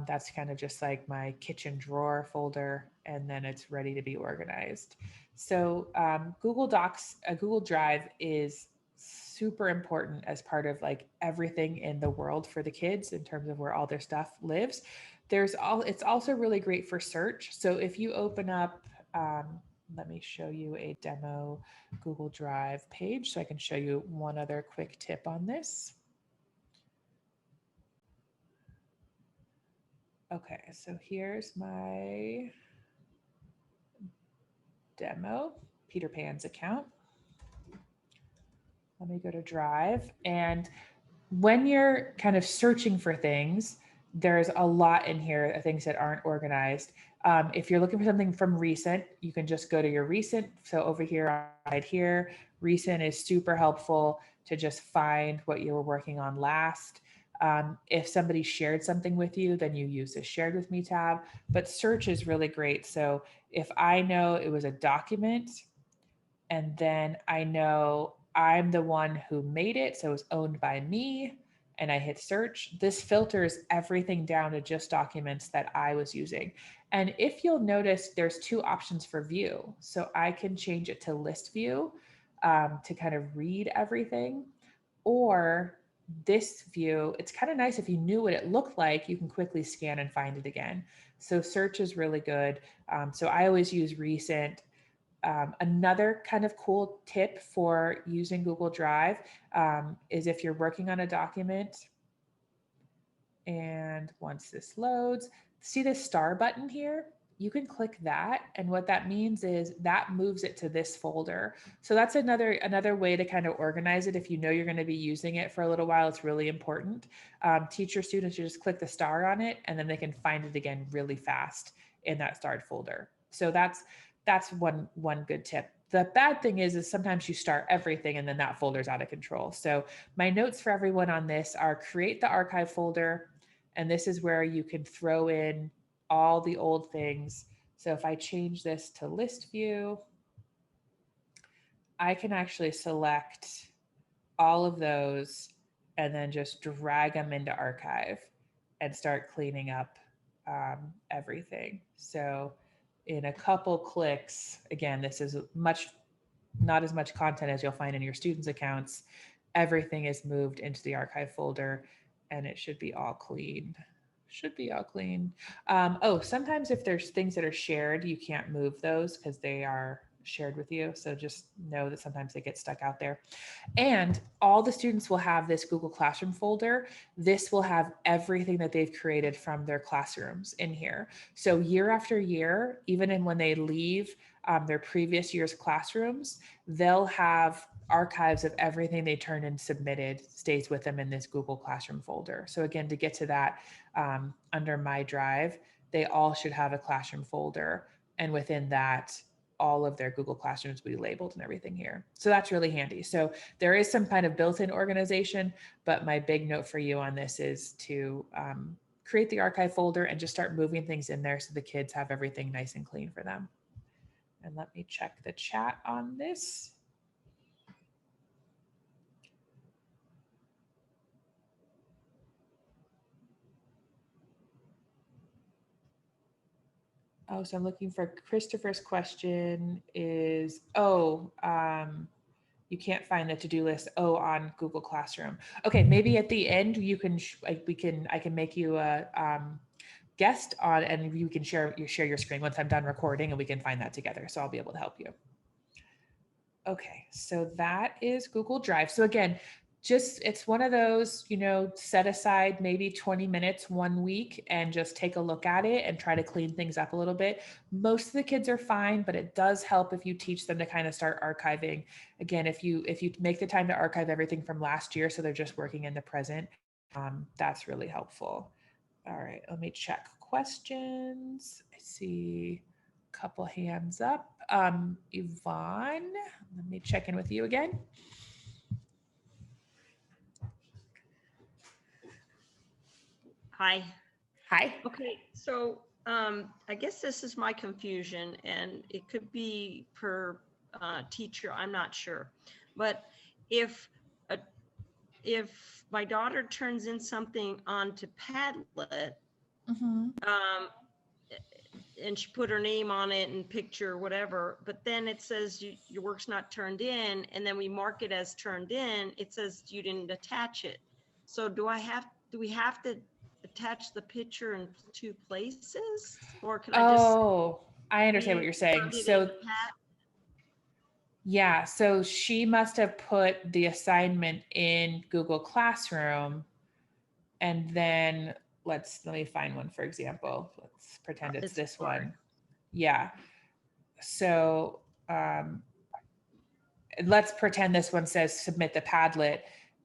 That's kind of just like my kitchen drawer folder, and then it's ready to be organized. So Google Docs, Google Drive is super important as part of like everything in the world for the kids in terms of where all their stuff lives. It's also really great for search. So if you open up, let me show you a demo Google Drive page so I can show you one other quick tip on this. Okay, so here's my demo, Peter Pan's account. Let me go to Drive. And when you're kind of searching for things, there's a lot in here of things that aren't organized. If you're looking for something from recent, you can just go to your recent. So over here, right here, recent is super helpful to just find what you were working on last. If somebody shared something with you, then you use the shared with me tab, but search is really great. So if I know it was a document and then I know I'm the one who made it, so it was owned by me, and I hit search, this filters everything down to just documents that I was using. And if you'll notice, there's two options for view. So I can change it to list view to kind of read everything, or this view, it's kind of nice if you knew what it looked like, you can quickly scan and find it again. So search is really good. So I always use recent. Another kind of cool tip for using Google Drive is if you're working on a document, and once this loads, see this star button here? You can click that, and what that means is that moves it to this folder. So that's another way to kind of organize it. If you know you're going to be using it for a little while, it's really important. Teach your students to just click the star on it, and then they can find it again really fast in that starred folder. So that's one good tip. The bad thing is sometimes you start everything and then that folder's out of control. So my notes for everyone on this are create the archive folder. And this is where you can throw in all the old things. So if I change this to list view, I can actually select all of those and then just drag them into archive and start cleaning up everything. So in a couple clicks, again, this is not as much content as you'll find in your students' accounts. Everything is moved into the archive folder and it should be all clean. Oh, sometimes if there's things that are shared, you can't move those because they are shared with you. So just know that sometimes they get stuck out there. And all the students will have this Google Classroom folder. This will have everything that they've created from their classrooms in here. So year after year, even when they leave their previous year's classrooms, they'll have archives of everything they turned and submitted stays with them in this Google Classroom folder. So again, to get to that under My Drive, they all should have a classroom folder. And within that, all of their Google Classrooms will be labeled and everything here. So that's really handy. So there is some kind of built-in organization, but my big note for you on this is to create the archive folder and just start moving things in there so the kids have everything nice and clean for them. And let me check the chat on this. Oh, so I'm looking for Christopher's question is, you can't find the to-do list, on Google Classroom. Okay, maybe at the end you can, I can make you a guest on, and you can share your screen once I'm done recording, and we can find that together. So I'll be able to help you. Okay, so that is Google Drive. So again, it's one of those, set aside maybe 20 minutes 1 week and just take a look at it and try to clean things up a little bit. Most of the kids are fine, but it does help if you teach them to kind of start archiving. Again, if you make the time to archive everything from last year, so they're just working in the present, that's really helpful. All right, let me check questions. I see a couple hands up. Yvonne, let me check in with you again. Hi. Hi. Okay, so I guess this is my confusion, and it could be per teacher, I'm not sure. But if my daughter turns in something onto Padlet, and she put her name on it and picture, whatever, but then it says your work's not turned in, and then we mark it as turned in, it says you didn't attach it. So do we have to attach the picture in 2 places, or can I just? Oh, I understand what you're saying. So yeah, so she must have put the assignment in Google Classroom, and then let me find one, for example. Let's pretend it's this one. Yeah. So let's pretend this one says submit the Padlet,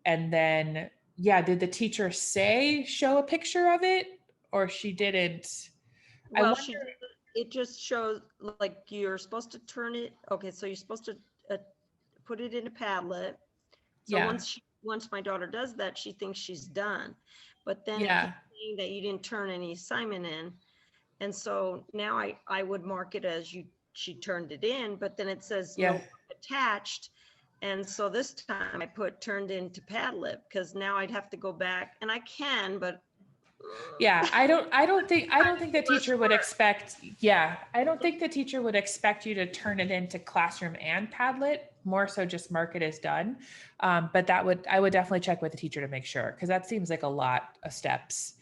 and then, yeah, did the teacher say show a picture of it, or she didn't? Well, it just shows like you're supposed to turn it. Okay, so you're supposed to put it in a Padlet. So yeah. once my daughter does that, she thinks she's done. But then it keeps saying that you didn't turn any assignment in. And so now I would mark it as she turned it in, but then it says no attached. And so this time I put turned into Padlet, because now I'd have to go back, and I can, but yeah, I don't think the teacher would expect, I don't think the teacher would expect you to turn it into Classroom and Padlet, more so just mark it as done. But I would definitely check with the teacher to make sure, because that seems like a lot of steps.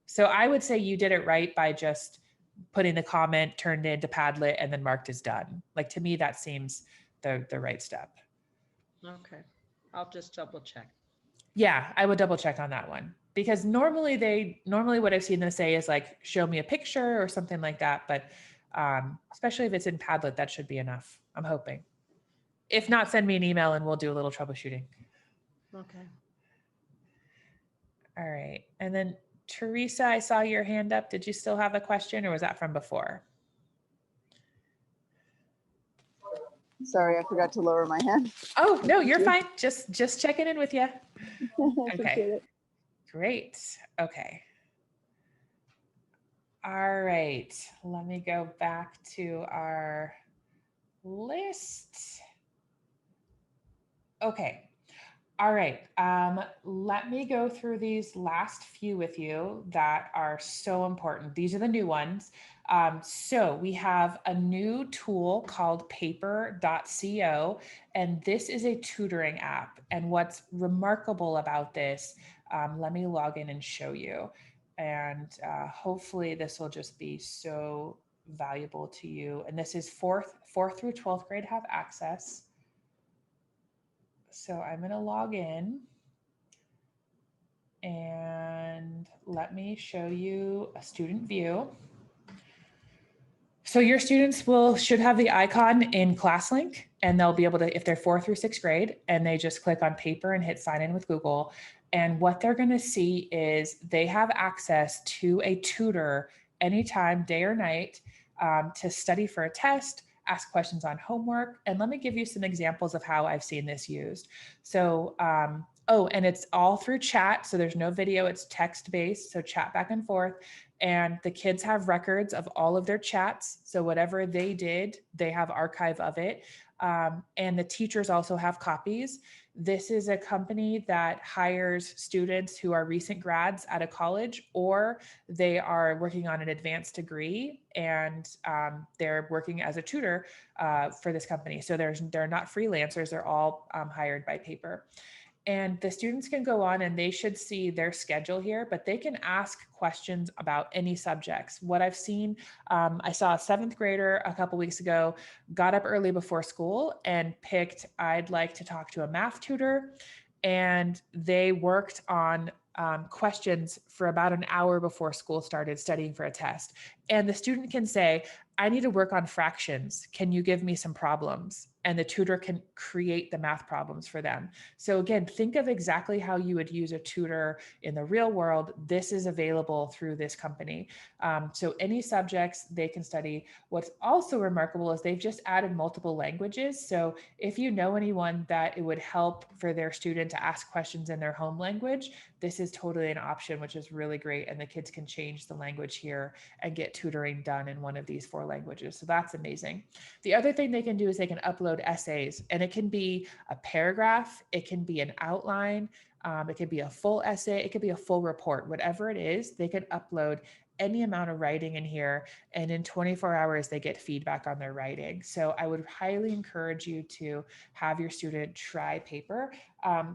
So I would say you did it right by just putting the comment turned into Padlet and then marked as done. Like, to me, that seems the right step. Okay, I'll just double check. Yeah, I would double check on that one, because normally what I've seen them say is like, show me a picture or something like that. But especially if it's in Padlet, that should be enough, I'm hoping. If not, send me an email and we'll do a little troubleshooting. Okay. All right. And then Teresa, I saw your hand up. Did you still have a question, or was that from before? Sorry, I forgot to lower my hand. Oh, no, you're fine. Just checking in with you. Okay. Great. Okay. All right. Let me go back to our list. Okay. All right. Let me go through these last few with you that are so important. These are the new ones. So we have a new tool called paper.co, and this is a tutoring app. And what's remarkable about this, let me log in and show you. And hopefully this will just be so valuable to you. And this is fourth through 12th grade have access. So I'm going to log in and let me show you a student view. So your students should have the icon in ClassLink, and they'll be able to, if they're 4th through 6th grade, and they just click on paper and hit sign in with Google. And what they're going to see is they have access to a tutor anytime, day or night, to study for a test, ask questions on homework. And let me give you some examples of how I've seen this used. So, oh, and it's all through chat. So there's no video, it's text-based. So chat back and forth. And the kids have records of all of their chats. So whatever they did, they have archive of it. And the teachers also have copies. This is a company that hires students who are recent grads out of college, or they are working on an advanced degree, and they're working as a tutor for this company. So they're not freelancers, they're all hired by paper. And the students can go on and they should see their schedule here, but they can ask questions about any subjects. What I've seen, I saw a 7th grader a couple weeks ago, got up early before school and picked, I'd like to talk to a math tutor. And they worked on questions for about an hour before school started, studying for a test. And the student can say, I need to work on fractions. Can you give me some problems? And the tutor can create the math problems for them. So again, think of exactly how you would use a tutor in the real world. This is available through this company. So any subjects they can study. What's also remarkable is they've just added multiple languages. So if you know anyone that it would help for their student to ask questions in their home language, this is totally an option, which is really great. And the kids can change the language here and get tutoring done in one of these 4 languages. So that's amazing. The other thing they can do is they can upload essays, and it can be a paragraph, it can be an outline, it could be a full essay, it could be a full report, whatever it is, they can upload any amount of writing in here, and in 24 hours they get feedback on their writing. So I would highly encourage you to have your student try paper.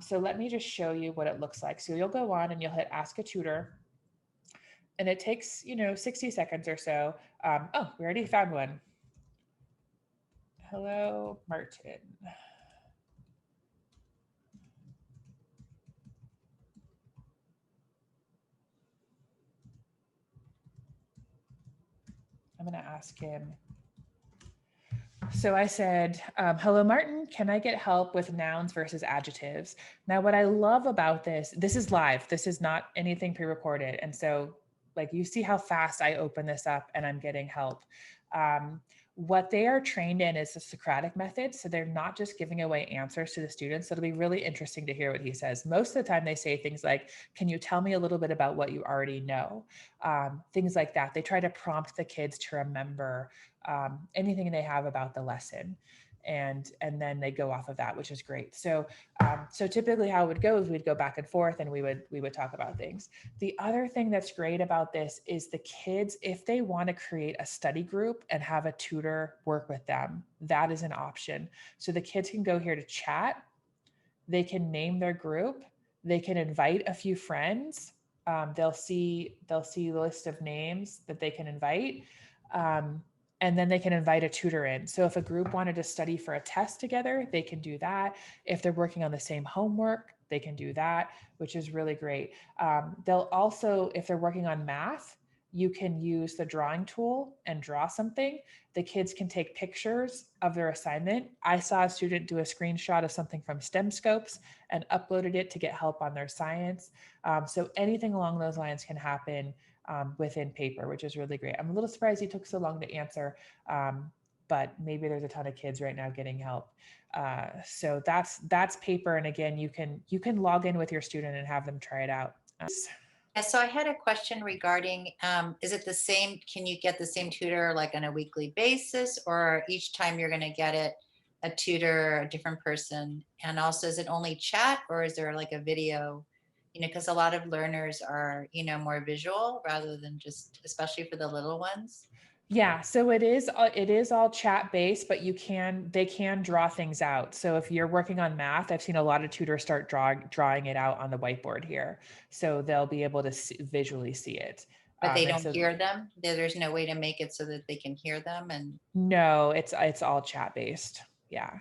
So let me just show you what it looks like. So you'll go on and you'll hit ask a tutor, and it takes 60 seconds or so. Oh, we already found one. Hello, Martin. I'm going to ask him. So I said, hello, Martin, can I get help with nouns versus adjectives? Now, what I love about this is live. This is not anything pre-recorded. And so like you see how fast I open this up and I'm getting help. What they are trained in is the Socratic method. So they're not just giving away answers to the students. So it'll be really interesting to hear what he says. Most of the time they say things like, can you tell me a little bit about what you already know? Things like that. They try to prompt the kids to remember anything they have about the lesson. And then they go off of that, which is great. So so typically how it would go is we'd go back and forth and we would talk about things. The other thing that's great about this is the kids, if they want to create a study group and have a tutor work with them, that is an option. So the kids can go here to chat, they can name their group, they can invite a few friends. They'll see a list of names that they can invite. And then they can invite a tutor in. So if a group wanted to study for a test together, they can do that. If they're working on the same homework, they can do that, which is really great. They'll also, if they're working on math, you can use the drawing tool and draw something. The kids can take pictures of their assignment. I saw a student do a screenshot of something from STEM Scopes and uploaded it to get help on their science. So anything along those lines can happen within paper, which is really great. I'm a little surprised he took so long to answer, but maybe there's a ton of kids right now getting help. So that's paper. And again, you can log in with your student and have them try it out. Yeah, so I had a question regarding, is it the same, can you get the same tutor like on a weekly basis, or each time you're going to get it, a tutor, a different person? And also, is it only chat, or is there like a video? Because a lot of learners are, more visual rather than just, especially for the little ones. Yeah, so it is all chat based, but they can draw things out. So if you're working on math, I've seen a lot of tutors start drawing it out on the whiteboard here. So they'll be able to visually see it. But they don't hear them? There's no way to make it so that they can hear them? And no, it's all chat based. Yeah.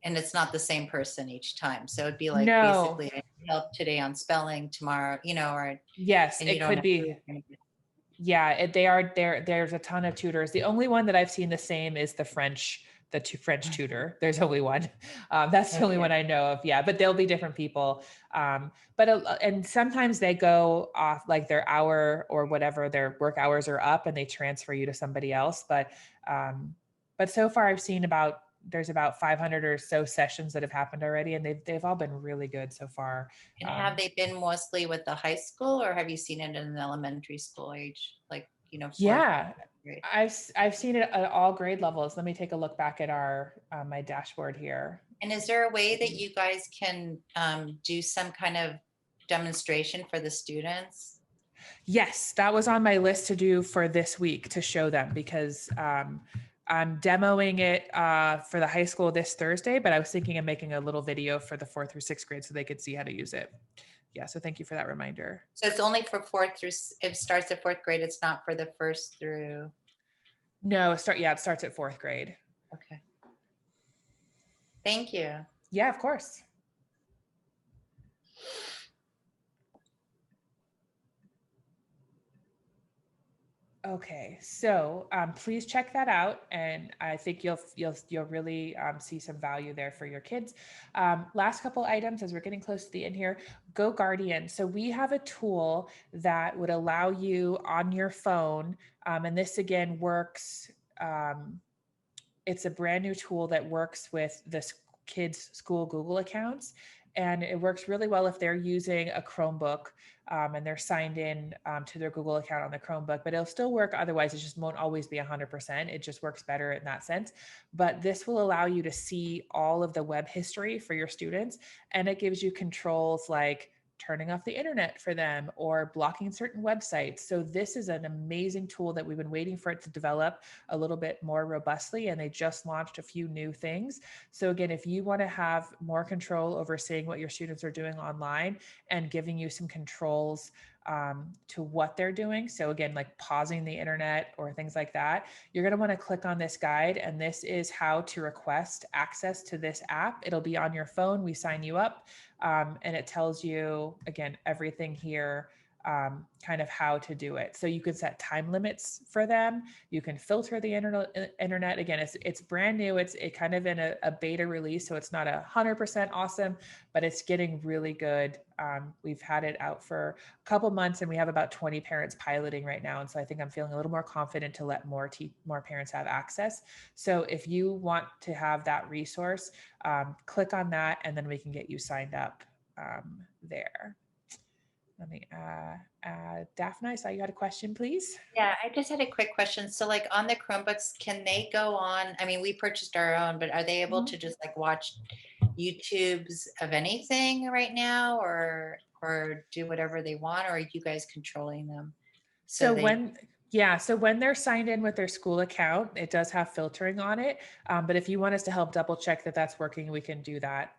And it's not the same person each time. So it'd be like, no. Basically help today on spelling, tomorrow, or yes, it could be. Yeah, there's a ton of tutors. The only one that I've seen the same is the French French tutor. There's only one. That's the only one I know of. Yeah, but there'll be different people. And sometimes they go off like their hour or whatever, their work hours are up and they transfer you to somebody else. But so far I've seen there's about 500 or so sessions that have happened already, and they've all been really good so far. And have they been mostly with the high school, or have you seen it in an elementary school age, like, Yeah, I've seen it at all grade levels. Let me take a look back at my dashboard here. And is there a way that you guys can do some kind of demonstration for the students? Yes, that was on my list to do for this week, to show them, because I'm demoing it for the high school this Thursday, but I was thinking of making a little video for the 4th through 6th grade so they could see how to use it. Yeah, so thank you for that reminder. So it's only for 4th through, it starts at 4th grade. It's not for the 1st through. No, it starts at 4th grade. Okay. Thank you. Yeah, of course. Okay, so please check that out, and I think you'll really see some value there for your kids. Last couple items as we're getting close to the end here. GoGuardian. So we have a tool that would allow you on your phone, and this again works. It's a brand new tool that works with the kids' school Google accounts. And it works really well if they're using a Chromebook and they're signed in to their Google account on the Chromebook, but it'll still work. Otherwise, it just won't always be 100%. It just works better in that sense. But this will allow you to see all of the web history for your students. And it gives you controls like turning off the internet for them or blocking certain websites. So this is an amazing tool that we've been waiting for it to develop a little bit more robustly, and they just launched a few new things. So again, if you want to have more control over seeing what your students are doing online and giving you some controls to what they're doing. So again, like pausing the internet or things like that, you're going to want to click on this guide, and this is how to request access to this app. It'll be on your phone. We sign you up. And it tells you, again, everything here, kind of how to do it. So you can set time limits for them. You can filter the internet. Again, it's brand new. It's kind of in a beta release, so it's not 100% awesome, but it's getting really good. We've had it out for a couple months, and we have about 20 parents piloting right now. And so I think I'm feeling a little more confident to let more parents have access. So if you want to have that resource, click on that, and then we can get you signed up there. Let me, Daphne, I saw you had a question, please. Yeah, I just had a quick question. So like on the Chromebooks, can they go on, I mean, we purchased our own, but are they able to just like watch YouTubes of anything right now, or do whatever they want, or are you guys controlling them? So when they're signed in with their school account, it does have filtering on it. But if you want us to help double check that that's working, we can do that.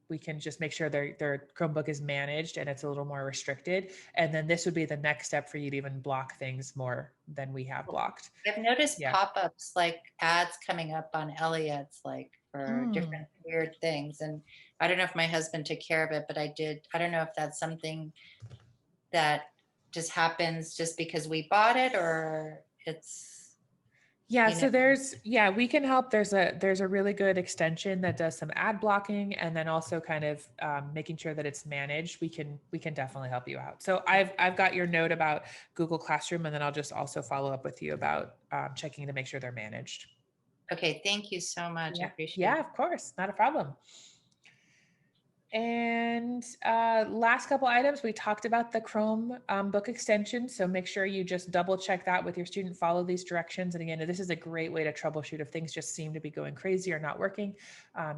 We can just make sure their Chromebook is managed and it's a little more restricted. And then this would be the next step for you to even block things more than we have blocked. I've noticed pop-ups, like ads coming up on Elliot's, like for different weird things. And I don't know if my husband took care of it, but I did. I don't know if that's something that just happens just because we bought it, or it's. So we can help. There's a really good extension that does some ad blocking, and then also kind of making sure that it's managed. We can definitely help you out. So I've got your note about Google Classroom, and then I'll just also follow up with you about checking to make sure they're managed. Okay, thank you so much. I appreciate it. Yeah, of course, not a problem. And last couple items, we talked about the Chrome book extension. So make sure you just double check that with your student, follow these directions. And again, this is a great way to troubleshoot if things just seem to be going crazy or not working.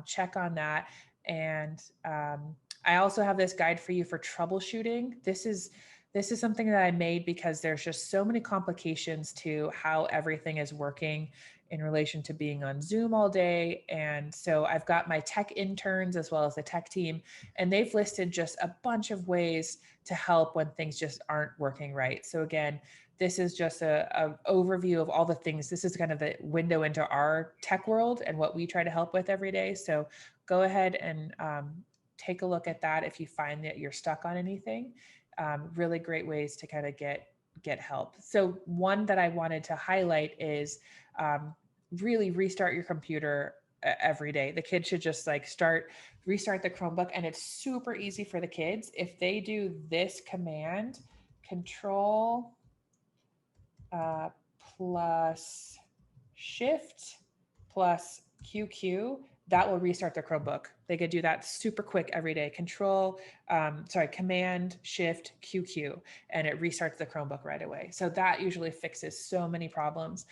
Check on that. And I also have this guide for you for troubleshooting. This is something that I made because there's just so many complications to how everything is working in relation to being on Zoom all day. And so I've got my tech interns as well as the tech team, and they've listed just a bunch of ways to help when things just aren't working right. So again, this is just a overview of all the things. This is kind of the window into our tech world and what we try to help with every day. So go ahead and take a look at that if you find that you're stuck on anything. Really great ways to kind of get help. So one that I wanted to highlight is really restart your computer every day. The kids should just like restart the Chromebook, and it's super easy for the kids. If they do this command, Control plus Shift plus QQ, that will restart their Chromebook. They could do that super quick every day. Command Shift QQ, and it restarts the Chromebook right away. So that usually fixes so many problems.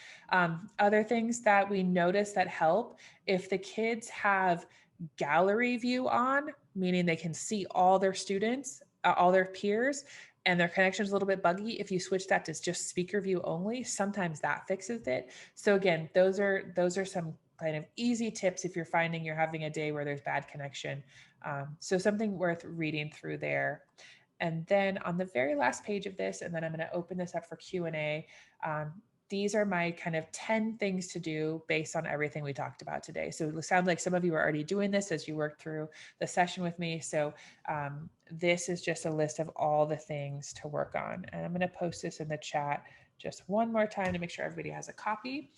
Other things that we notice that help, if the kids have gallery view on, meaning they can see all their students, all their peers, and their connection is a little bit buggy, if you switch that to just speaker view only, sometimes that fixes it. So again, those are some kind of easy tips if you're finding you're having a day where there's bad connection. So something worth reading through there. And then on the very last page of this, and then I'm going to open this up for Q&A. These are my kind of 10 things to do based on everything we talked about today. So it sounds like some of you are already doing this as you work through the session with me. So this is just a list of all the things to work on. And I'm going to post this in the chat just one more time to make sure everybody has a copy.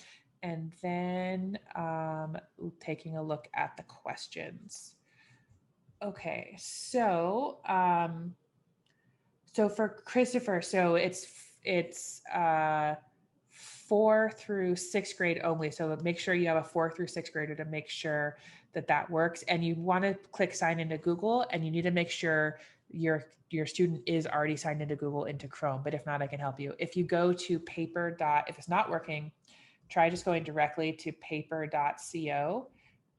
And then taking a look at the questions. Okay, so for Christopher, so it's 4th through 6th grade only. So make sure you have a 4th through 6th grader to make sure that works. And you want to click sign into Google, and you need to make sure your student is already signed into Google into Chrome. But if not, I can help you. If you go to if it's not working, try just going directly to paper.co,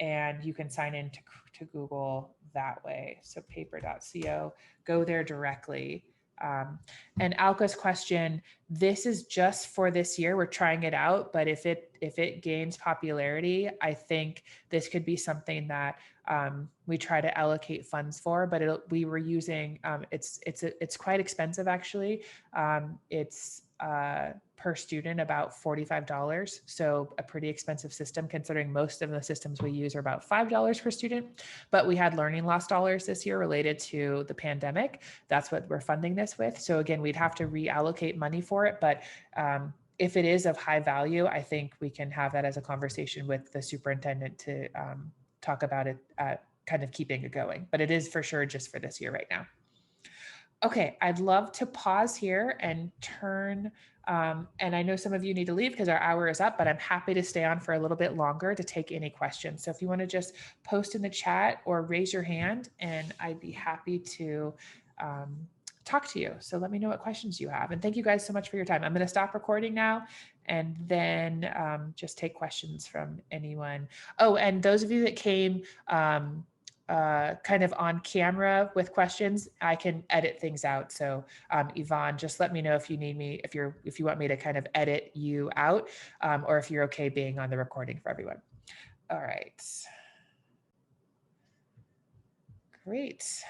and you can sign in to Google that way. So paper.co, go there directly. And Alka's question, this is just for this year. We're trying it out, but if it gains popularity, I think this could be something that we try to allocate funds for. But we were using it's quite expensive actually. It's per student about $45. So a pretty expensive system, considering most of the systems we use are about $5 per student. But we had learning loss dollars this year related to the pandemic. That's what we're funding this with. So again, we'd have to reallocate money for it. But if it is of high value, I think we can have that as a conversation with the superintendent to talk about it, kind of keeping it going. But it is for sure just for this year right now. Okay, I'd love to pause here and turn, and I know some of you need to leave because our hour is up, but I'm happy to stay on for a little bit longer to take any questions. So if you want to just post in the chat or raise your hand, and I'd be happy to talk to you. So let me know what questions you have. And thank you guys so much for your time. I'm going to stop recording now and then just take questions from anyone. Oh, and those of you that came kind of on camera with questions, I can edit things out. So Yvonne, just let me know if you need me, if you want me to kind of edit you out, or if you're okay being on the recording for everyone. All right. Great.